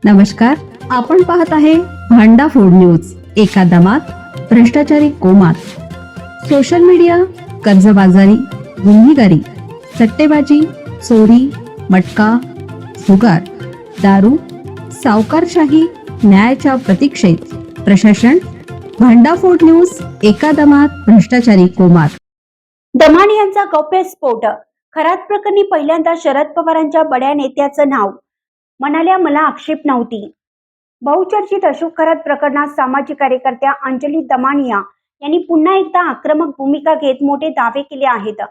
नमस्कार, आपण पाहत आहे भांडा फोड न्यूज. एका दमात भ्रष्टाचारी कोमात. सोशल मीडिया, कर्जबाजारी, गुन्हेगारी, सट्टेबाजी, चोरी, मटका, जुगार, दारू, सावकारशाही, न्यायाच्या प्रतीक्षेत प्रशासन. भांडाफोड न्यूज. एका दमात भ्रष्टाचारी कोमात. दमानी यांचा गौप्यस्फोट. खरात प्रकरणी पहिल्यांदा शरद पवारांच्या बड्या नेत्याचं नाव. म्हणाल्या, मला आक्षेप नव्हती. बहुचर्चित अशोक खरात प्रकरणात सामाजिक कार्यकर्त्या अंजली दमानिया यांनी पुन्हा एकदा आक्रमक भूमिका घेत मोठे दावे केले आहेत.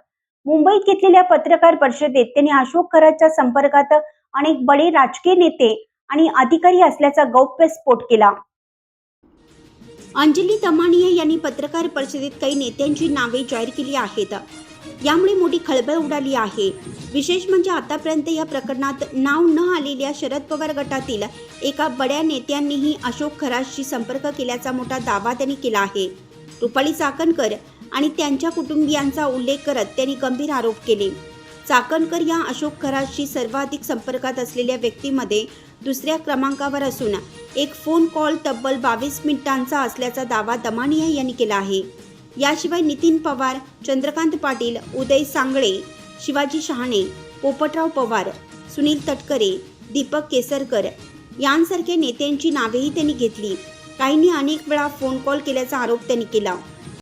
मुंबईत घेतलेल्या पत्रकार परिषदेत त्यांनी अशोक खरातच्या संपर्कात अनेक बडे राजकीय नेते आणि अधिकारी असल्याचा गौप्यस्फोट केला. अंजली दमानिया यांनी पत्रकार परिषदेत काही नेत्यांची नावे जाहीर केली आहेत. यामुळे मोठी खळबळ उडाली आहे. विशेष म्हणजे आतापर्यंत या प्रकरणात नाव न आलेल्या शरद पवार गटातील एका बड्या नेत्यांनीही अशोक खरातशी संपर्क केल्याचा मोठा दावा त्यांनी केला आहे. रुपाली चाकणकर आणि त्यांच्या कुटुंबियांचा उल्लेख करत त्यांनी गंभीर आरोप केले. चाकणकर या अशोक खरातशी सर्वाधिक संपर्कात असलेल्या व्यक्तींमध्ये दुसऱ्या क्रमांकावर असून एक फोन कॉल तब्बल 22 मिनिटांचा असल्याचा दावा दमानिया यांनी केला आहे. याशिवाय नितीन पवार, चंद्रकांत पाटील, उदय सांगळे, शिवाजी शहाणे, पोपटराव पवार, सुनील तटकरे, दीपक केसरकर यांसारख्या नेत्यांची नावेही त्यांनी घेतली. काहींनी अनेक वेळा फोन कॉल केल्याचा आरोप त्यांनी केला.